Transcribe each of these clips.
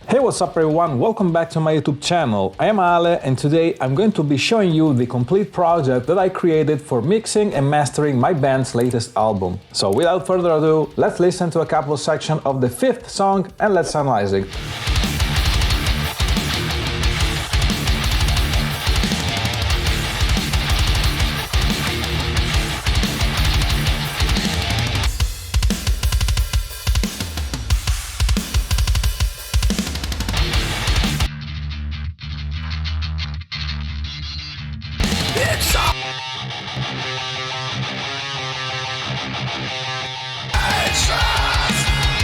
Hey, what's up everyone? Welcome back to my YouTube channel. I am Ale and today I'm going to be showing you the complete project that I created for mixing and mastering my band's latest album. So without further ado, let's listen to a couple of sections of the fifth song and let's analyze it.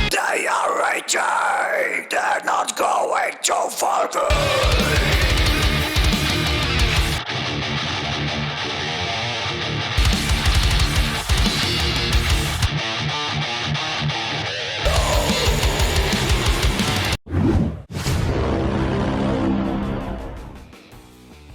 They are raging, they're not going to forget.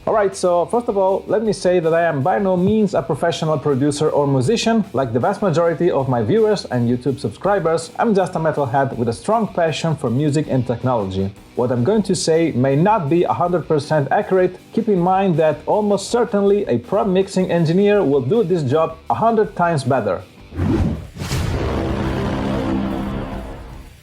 Alright, so first of all, let me say that I am by no means a professional producer or musician. Like the vast majority of my viewers and YouTube subscribers, I'm just a metalhead with a strong passion for music and technology. What I'm going to say may not be 100% accurate. Keep in mind that almost certainly a pro mixing engineer will do this job 100 times better.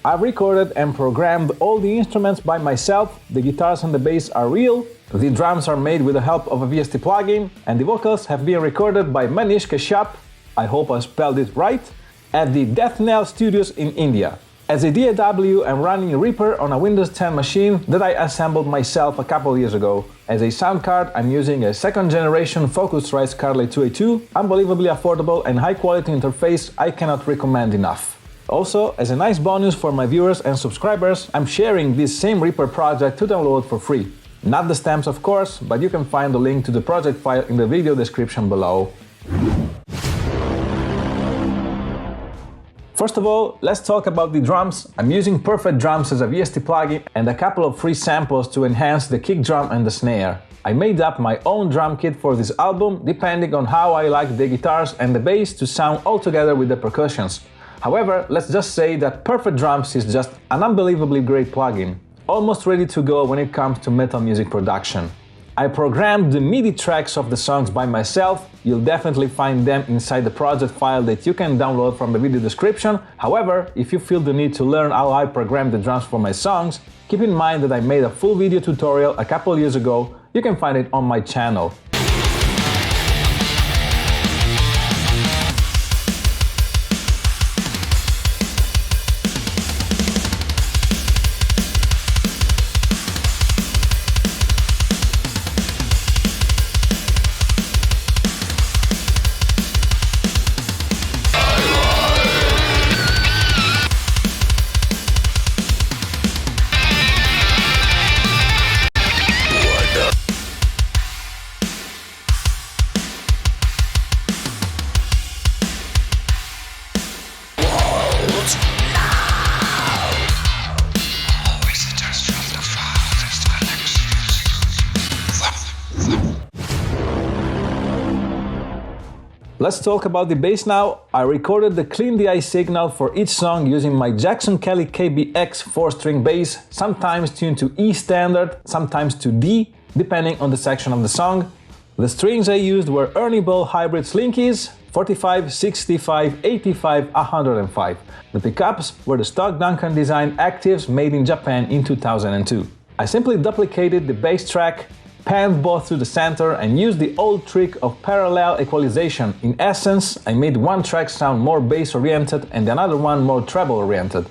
I've recorded and programmed all the instruments by myself, the guitars and the bass are real, the drums are made with the help of a VST plugin, and the vocals have been recorded by Manish Kashyap, I hope I spelled it right, at the Death Knell Studios in India. As a DAW, I'm running Reaper on a Windows 10 machine that I assembled myself a couple years ago. As a sound card, I'm using a second generation Focusrite Scarlett 2A2, unbelievably affordable and high quality interface I cannot recommend enough. Also, as a nice bonus for my viewers and subscribers, I'm sharing this same Reaper project to download for free. Not the stamps of course, but you can find the link to the project file in the video description below. First of all, let's talk about the drums. I'm using Perfect Drums as a VST plugin and a couple of free samples to enhance the kick drum and the snare. I made up my own drum kit for this album, depending on how I like the guitars and the bass to sound all together with the percussions. However, let's just say that Perfect Drums is just an unbelievably great plugin, almost ready to go when it comes to metal music production. I programmed the MIDI tracks of the songs by myself. You'll definitely find them inside the project file that you can download from the video description. However, if you feel the need to learn how I program the drums for my songs, keep in mind that I made a full video tutorial a couple years ago. You can find it on my channel. Let's talk about the bass now. I recorded the clean DI signal for each song using my Jackson Kelly KBX 4-string bass, sometimes tuned to E standard, sometimes to D, depending on the section of the song. The strings I used were Ernie Ball hybrid Slinkies, 45, 65, 85, 105. The pickups were the stock Duncan Design Actives made in Japan in 2002. I simply duplicated the bass track, panned both to the center and used the old trick of parallel equalization. In essence, I made one track sound more bass-oriented and another one more treble-oriented.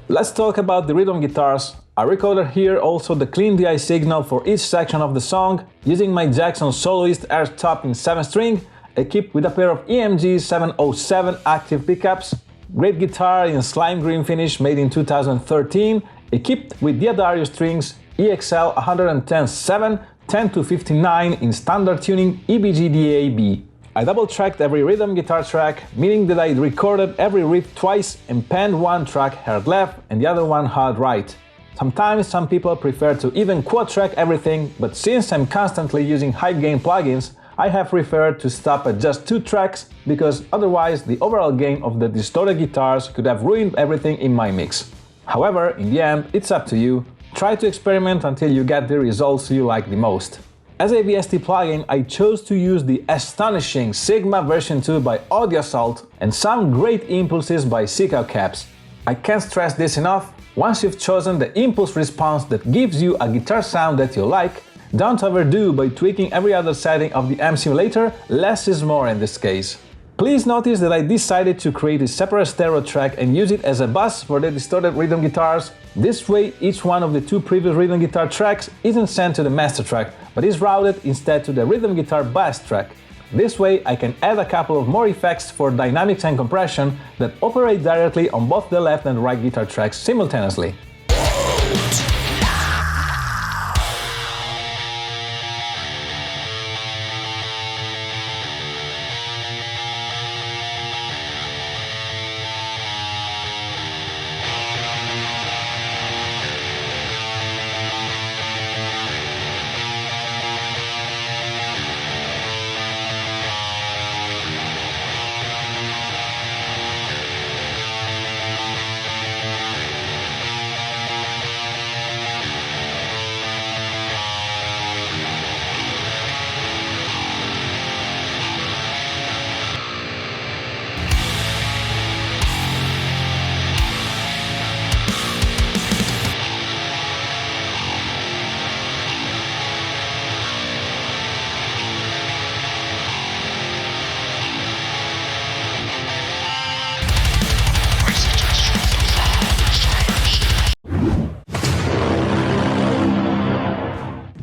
Let's talk about the rhythm guitars. I recorded here also the clean DI signal for each section of the song using my Jackson Soloist Air Top in 7-string, equipped with a pair of EMG 707 active pickups, great guitar in slime green finish made in 2013, equipped with D'Addario strings EXL 110-7, 10-59 in standard tuning EBGDAB. I double-tracked every rhythm guitar track, meaning that I recorded every riff twice and panned one track hard left and the other one hard right. Sometimes some people prefer to even quad-track everything, but since I'm constantly using high-gain plugins, I have preferred to stop at just 2 tracks, because otherwise the overall gain of the distorted guitars could have ruined everything in my mix. However, in the end, it's up to you. Try to experiment until you get the results you like the most. As a VST plugin, I chose to use the astonishing Sigma version 2 by Audio Assault and some great impulses by Seekout Caps. I can't stress this enough, once you've chosen the impulse response that gives you a guitar sound that you like, don't overdo by tweaking every other setting of the M Simulator, less is more in this case. Please notice that I decided to create a separate stereo track and use it as a bus for the distorted rhythm guitars. This way, each one of the 2 previous rhythm guitar tracks isn't sent to the master track, but is routed instead to the rhythm guitar bus track. This way, I can add a couple of more effects for dynamics and compression that operate directly on both the left and right guitar tracks simultaneously.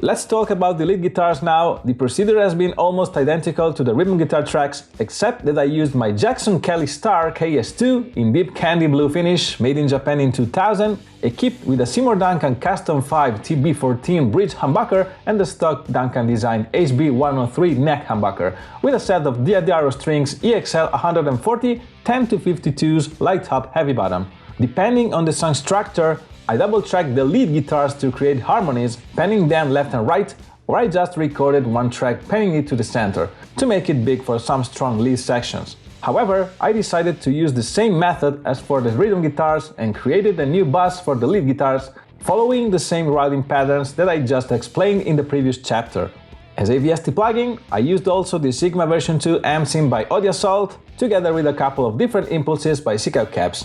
Let's talk about the lead guitars now. The procedure has been almost identical to the rhythm guitar tracks, except that I used my Jackson Kelly Star KS2 in deep candy blue finish, made in Japan in 2000, equipped with a Seymour Duncan Custom 5 TB14 bridge humbucker and the stock Duncan Design HB103 neck humbucker, with a set of D'Addario strings EXL 140 10-52s light top heavy bottom. Depending on the song structure, I double-tracked the lead guitars to create harmonies, panning them left and right, or I just recorded one track panning it to the center, to make it big for some strong lead sections. However, I decided to use the same method as for the rhythm guitars and created a new bus for the lead guitars, following the same routing patterns that I just explained in the previous chapter. As a VST plugin, I used also the Sigma version 2 amp sim by Audio Assault, together with a couple of different impulses by Seekout Caps.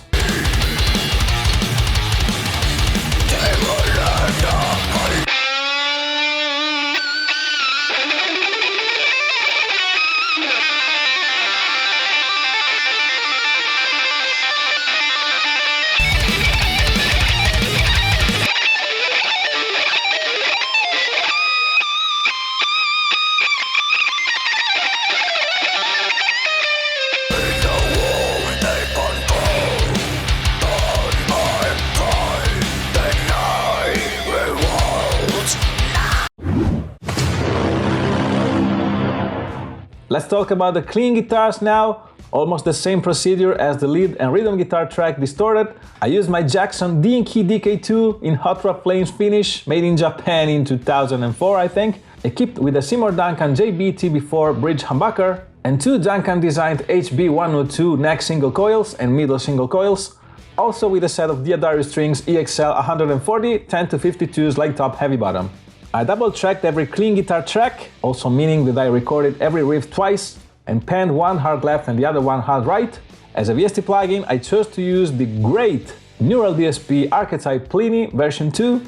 Let's talk about the clean guitars now. Almost the same procedure as the lead and rhythm guitar track distorted. I used my Jackson Dinky DK2 in Hot Rod Flames finish, made in Japan in 2004 I think, equipped with a Seymour Duncan JB-TB4 bridge humbucker and 2 Duncan designed HB102 neck single coils and middle single coils, also with a set of D'Addario strings EXL 140 10-52s light top heavy bottom. I double-tracked every clean guitar track, also meaning that I recorded every riff twice and panned one hard left and the other one hard right. As a VST plugin, I chose to use the great Neural DSP Archetype Plini version 2,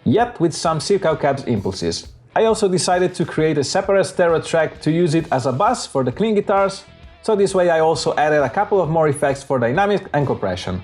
yet with some Seekout Caps impulses. I also decided to create a separate stereo track to use it as a bus for the clean guitars, so this way I also added a couple of more effects for dynamics and compression.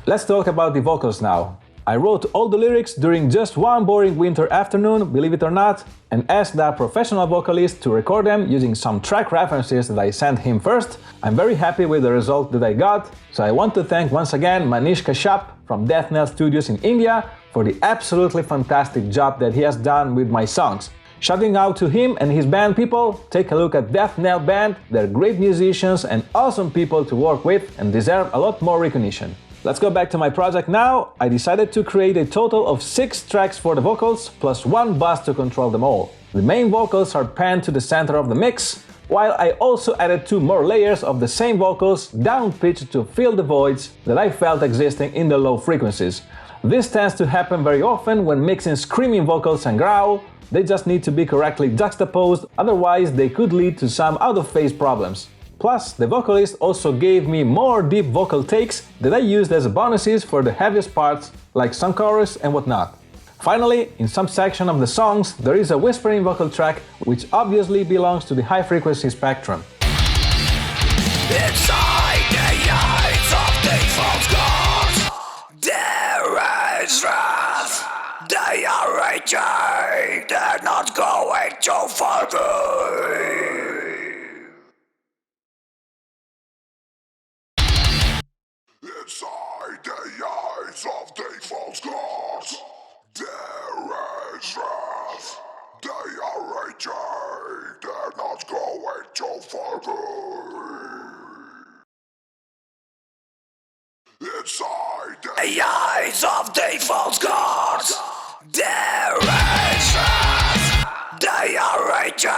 Let's talk about the vocals now. I wrote all the lyrics during just one boring winter afternoon, believe it or not, and asked a professional vocalist to record them using some track references that I sent him first. I'm very happy with the result that I got, so I want to thank once again Manish Kashyap from Death Knell Studios in India for the absolutely fantastic job that he has done with my songs. Shouting out to him and his band people, take a look at Death Knell Band, they're great musicians and awesome people to work with and deserve a lot more recognition. Let's go back to my project now. I decided to create a total of 6 tracks for the vocals, plus 1 bass to control them all. The main vocals are panned to the center of the mix, while I also added 2 more layers of the same vocals down-pitched to fill the voids that I felt existing in the low frequencies. This tends to happen very often when mixing screaming vocals and growl. They just need to be correctly juxtaposed, otherwise they could lead to some out-of-phase problems. Plus, the vocalist also gave me more deep vocal takes that I used as bonuses for the heaviest parts, like some chorus and whatnot. Finally, in some section of the songs, there is a whispering vocal track, which obviously belongs to the high-frequency spectrum. Inside the eyes of the false gods, there is wrath. They are raging, they're not going to forgive. Inside the eyes of the false gods, there is wrath. They are raging, they're not going to forgive. Inside the eyes of the false gods, there is wrath. They are raging,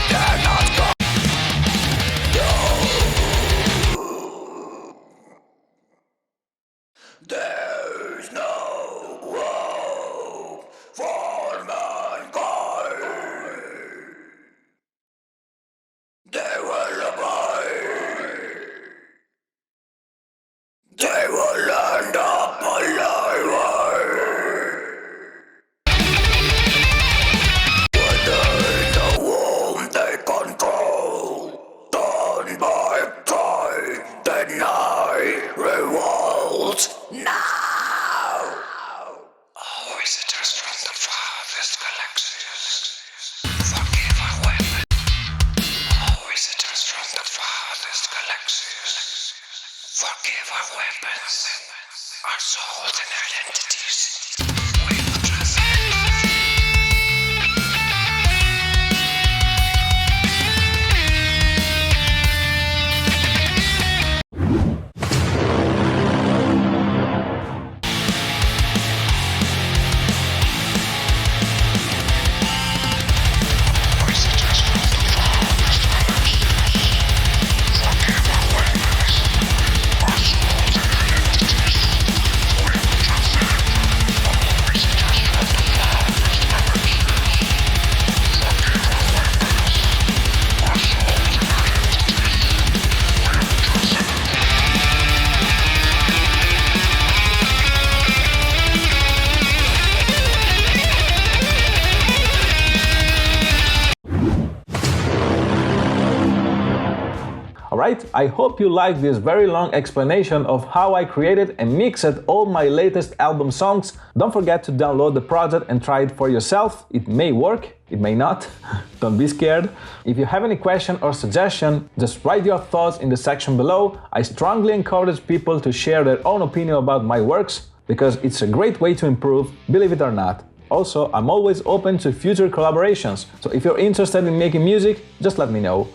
they're not going. There's no hope for mankind. They will abide. They will end up alive. Within the womb they control. Done by time, the night revolts. Now! Oh, visitors from the farthest galaxies, forgive our weapons. Oh, visitors from the farthest galaxies, forgive our weapons, our souls and identities. We will transcend. Alright, I hope you liked this very long explanation of how I created and mixed all my latest album songs. Don't forget to download the project and try it for yourself. It may work, it may not. Don't be scared. If you have any question or suggestion, just write your thoughts in the section below. I strongly encourage people to share their own opinion about my works, because it's a great way to improve, believe it or not. Also, I'm always open to future collaborations, so if you're interested in making music, just let me know.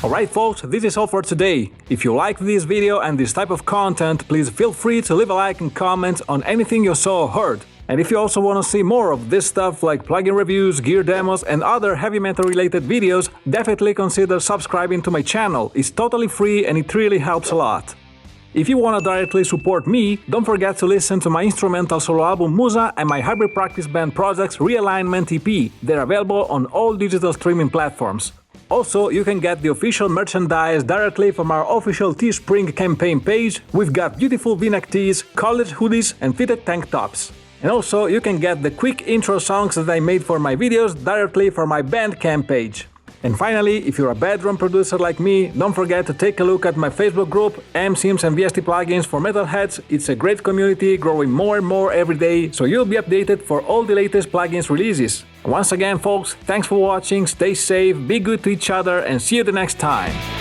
Alright folks, this is all for today. If you liked this video and this type of content, please feel free to leave a like and comment on anything you saw or heard. And if you also want to see more of this stuff like plugin reviews, gear demos and other heavy metal related videos, definitely consider subscribing to my channel. It's totally free and it really helps a lot. If you want to directly support me, don't forget to listen to my instrumental solo album Musa and my hybrid practice band projects Realignment EP. They're available on all digital streaming platforms. Also, you can get the official merchandise directly from our official Teespring campaign page. We've got beautiful V-neck tees, college hoodies and fitted tank tops. And also, you can get the quick intro songs that I made for my videos directly from my Bandcamp page. And finally, if you're a bedroom producer like me, don't forget to take a look at my Facebook group, MSims and VST Plugins for Metalheads. It's a great community growing more and more every day, so you'll be updated for all the latest plugins releases. Once again, folks, thanks for watching, stay safe, be good to each other, and see you the next time.